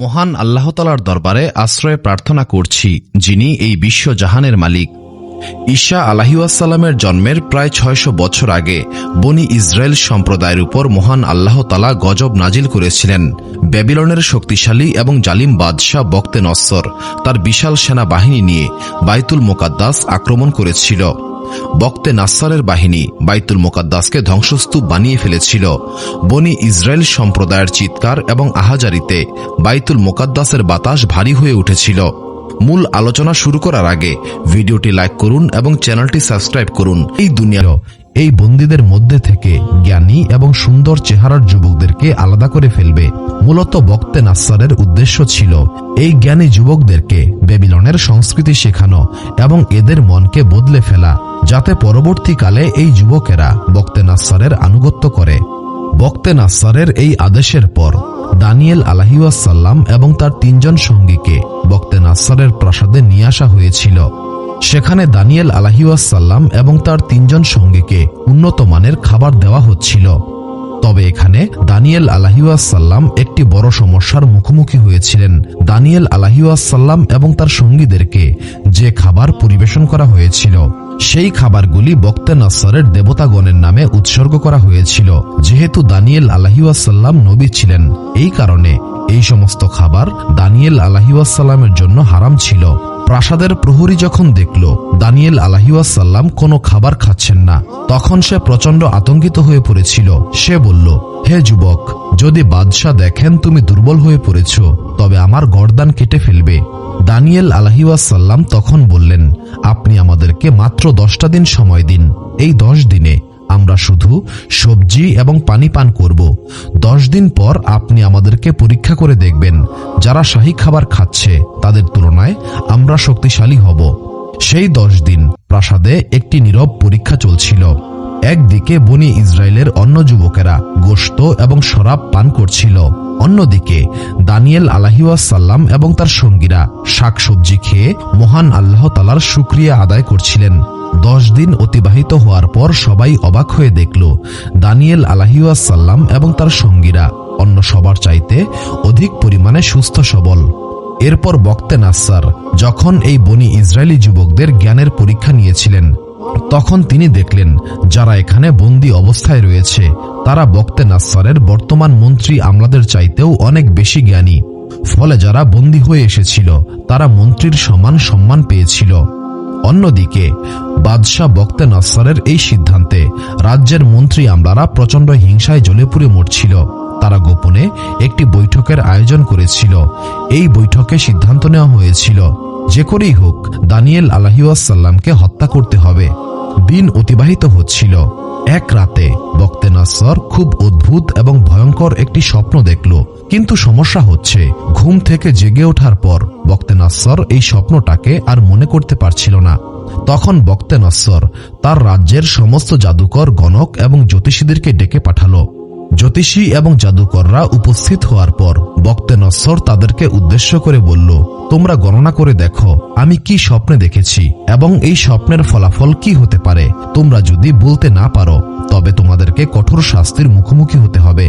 মহান আল্লাহ তাআলার দরবারে আশ্রয় প্রার্থনা করছি, যিনি এই বিশ্বজাহানের মালিক। ঈসা আলাইহিসসালামের জন্মের প্রায় ৬০০ বছর আগে বনি ইসরায়েল সম্প্রদায়ের উপর মহান আল্লাহ তাআলা গজব নাজিল করেছিলেন। ব্যাবিলনের শক্তিশালী এবং জালিম বাদশাহ বক্তে নসর তার বিশাল সেনাবাহিনী নিয়ে বাইতুল মুকাদ্দাস আক্রমণ করেছিল। বক্তে নাসসারের বাহিনী বাইতুল মুকাদ্দাসকে ধ্বংসস্তূপ বানিয়ে ফেলেছিল। বনি ইসরায়েল সম্প্রদায়ের চিৎকার এবং আহাজারিতে বাইতুল মুকাদ্দাসের বাতাস ভারী হয়ে উঠেছিল। মূল আলোচনা শুরু করার আগে ভিডিওটি লাইক করুন এবং চ্যানেলটি সাবস্ক্রাইব করুন। এই দুনিয়ার এই বন্দীদের মধ্যে থেকে জ্ঞানী এবং সুন্দর চেহারার যুবকদেরকে আলাদা করে ফেলবে। মূলত বক্তে নাসসারের উদ্দেশ্য ছিল এই জ্ঞানী যুবকদেরকে বেবিলনের সংস্কৃতি শেখানো এবং এদের মনকে বদলে ফেলা, যাতে পরবর্তীকালে এই যুবকেরা বক্তে নাসসারের আনুগত্য করে। বক্তে নাসসারের এই আদেশের পর দানিয়েল আলাইহিসসালাম এবং তার ৩ জন সঙ্গীকে বক্তে নাসসারের প্রাসাদে নিয়ে আসা হয়েছিল। সেখানে দানিয়েল আলাইহিসসালাম এবং তার ৩ জন সঙ্গীকে উন্নত মানের খাবার দেওয়া হচ্ছিল। তবে এখানে দানিয়েল আলাইহিসসালাম একটি বড় সমস্যার মুখোমুখি হয়েছিলেন। দানিয়েল আলাইহিসসালাম এবং তার সঙ্গীদেরকে যে খাবার পরিবেশন করা হয়েছিল, সেই খাবারগুলি বক্তে নাসসারের দেবতাগণের নামে উৎসর্গ করা হয়েছিল। যেহেতু দানিয়েল আলাইহিসসালাম নবী ছিলেন, এই কারণে এই সমস্ত খাবার দানিয়েল আলাইহিসসালামের জন্য হারাম ছিল। প্রাসাদের প্রহরী যখন দেখল দানিয়েল আলাইহিসসালাম কোনো খাবার খাচ্ছেন না, তখন সে প্রচণ্ড আতঙ্কিত হয়ে পড়েছিল। সে বলল, হে যুবক, যদি বাদশাহ দেখেন তুমি দুর্বল হয়ে পড়েছ, তবে আমার গর্দান কেটে ফেলবে। দানিয়েল আলাইহিসসালাম তখন বললেন, আপনি আমাদেরকে মাত্র 10টা দিন সময় দিন। এই 10 দিনে আমরা শুধু সবজি এবং পানি পান করব। 10 দিন পর আপনি আমাদেরকে পরীক্ষা করে দেখবেন, যারা শাহী খাবার খাচ্ছে তাদের তুলনায় আমরা শক্তিশালী হব। সেই 10 দিন প্রাসাদে একটি নীরব পরীক্ষা চলছিল। একদিকে বনি ইসরায়েলের অন্য যুবকেরা গোশত এবং শরাব পান করছিল, অন্যদিকে দানিয়েল আলাইহিসসালাম এবং তার সঙ্গীরা শাকসবজি খেয়ে মহান আল্লাহ তাআলার শুকরিয়া আদায় করছিলেন। 10 দিন অতিবাহিত হওয়ার পর সবাই অবাক হয়ে দেখল দানিয়েল আলাইহিসসালাম এবং তার সঙ্গীরা অন্য সবার চাইতে অধিক পরিমাণে সুস্থ সবল। এরপর বক্তে নাসসার যখন এই বনি ইসরায়েলি যুবকদের জ্ঞানের পরীক্ষা নিয়েছিলেন, তখন তিনি দেখলেন যারা এখানে বন্দী অবস্থায় রয়েছে তারা বক্তে নাসসারের বর্তমান মন্ত্রী আমলাদের চাইতেও অনেক বেশি জ্ঞানী। ফলে যারা বন্দী হয়ে এসেছিল তারা মন্ত্রীর সমান সম্মান পেয়েছিল। অন্যদিকে বাদশাহ বক্তে নাসসারের এই সিদ্ধান্তে রাজ্যের মন্ত্রী আমলারা প্রচণ্ড হিংসায় জ্বলে পুড়ে মরছিল। তারা গোপনে একটি বৈঠকের আয়োজন করেছিল। এই বৈঠকে সিদ্ধান্ত নেওয়া হয়েছিল, যে করেই হোক দানিয়েল আলাইহিসসালামকে হত্যা করতে হবে। দিন অতিবাহিত হচ্ছিল। এক রাতে বক্তে নাসসার খুব অদ্ভুত এবং ভয়ঙ্কর একটি স্বপ্ন দেখল। কিন্তু সমস্যা হচ্ছে, ঘুম থেকে জেগে ওঠার পর বক্তে নাসসার এই স্বপ্নটাকে আর মনে করতে পারছিল না। তখন বক্তে নাসসার তার রাজ্যের সমস্ত জাদুকর, গণক এবং জ্যোতিষীদেরকে ডেকে পাঠালো। জ্যোতিষী এবং জাদুকররা উপস্থিত হওয়ার পর বক্তে নাসসার তাদেরকে উদ্দেশ্য করে বলল, তোমরা গণনা করে দেখো আমি কি স্বপ্নে দেখেছি এবং এই স্বপ্নের ফলাফল কি হতে পারে। তোমরা যদি বলতে না পারো তবে তোমাদেরকে কঠোর শাস্তির মুখোমুখি হতে হবে।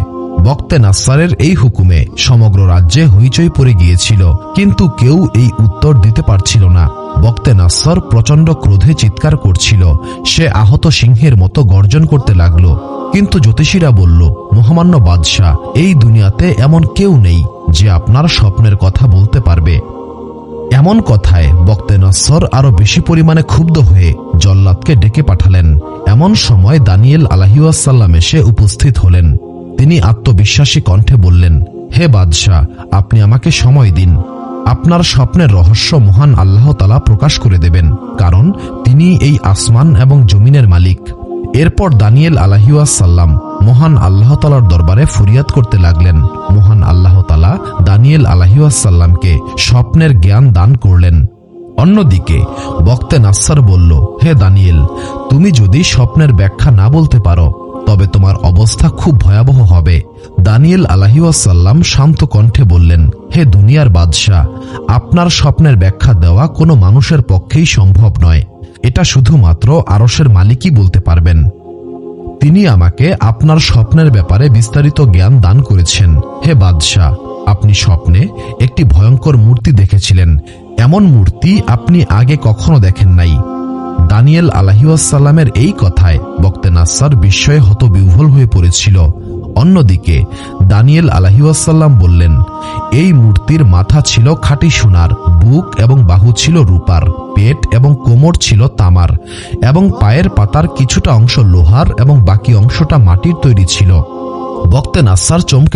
বক্তে নাসসারের এই হুকুমে সমগ্র রাজ্যে হইচই পড়ে গিয়েছিল, কিন্তু কেউ এই উত্তর দিতে পারছিল না। বক্তে নাসসার প্রচণ্ড ক্রোধে চিৎকার করছিল। সে আহত সিংহের মতো গর্জন করতে লাগলো। কিন্তু জ্যোতিষীরা বলল, মহামান্য বাদশাহ, এই দুনিয়াতে এমন কেউ নেই যে আপনার স্বপ্নের কথা বলতে পারবে। এমন কথায় বক্তে নাসসার আরো বেশি পরিমাণে ক্ষুব্ধ হয়ে জল্লাদকে ডেকে পাঠালেন। এমন সময় দানিয়েল আলাইহিসসালাম এসে উপস্থিত হলেন। তিনি আত্মবিশ্বাসী কণ্ঠে বললেন, হে বাদশাহ, আপনি আমাকে সময় দিন। আপনার স্বপ্নের রহস্য মহান আল্লাহ তাআলা প্রকাশ করে দেবেন, কারণ তিনি এই আসমান এবং জমিনের মালিক। এরপর দানিয়েল আলাইহিসসালাম মহান আল্লাহ তাআলার দরবারে ফরিয়াদ করতে লাগলেন। মহান আল্লাহ তাআলা দানিয়েল আলাইহিসসালামকে স্বপ্নের জ্ঞান দান করলেন। অন্যদিকে বক্তে নাসসার বলল, হে দানিয়েল, তুমি যদি স্বপ্নের ব্যাখ্যা না বলতে পারো তবে তোমার অবস্থা খুব ভয়াবহ হবে। দানিয়েল আলাইহিসসালাম শান্ত কণ্ঠে বললেন, হে দুনিয়ার বাদশাহ, আপনার স্বপ্নের ব্যাখ্যা দেওয়া কোনো মানুষের পক্ষেই সম্ভব নয়। এটা শুধুমাত্র আরশের মালিকই বলতে পারবেন। তিনি আমাকে আপনার স্বপ্নের ব্যাপারে বিস্তারিত জ্ঞান দান করেছেন। হে বাদশাহ, আপনি স্বপ্নে একটি ভয়ঙ্কর মূর্তি দেখেছিলেন। এমন মূর্তি আপনি আগে কখনো দেখেন নাই। দানিয়েল আলাইহিসসালামের এই কথায় বক্তে নাসসার বিস্ময়ে হতবিহ্বল হয়ে পড়েছিল। অন্যদিকে দানিয়েল আলাইহিসসালাম বললেন, এই মূর্তির মাথা ছিল খাঁটি সোনার, বুক এবং বাহু ছিল রূপার, পেট এবং কোমর ছিল তামার, এবং পায়ের পাতার কিছুটা অংশ লোহার এবং বাকি অংশটা মাটির তৈরি ছিল। বক্তে নাসসার চমকে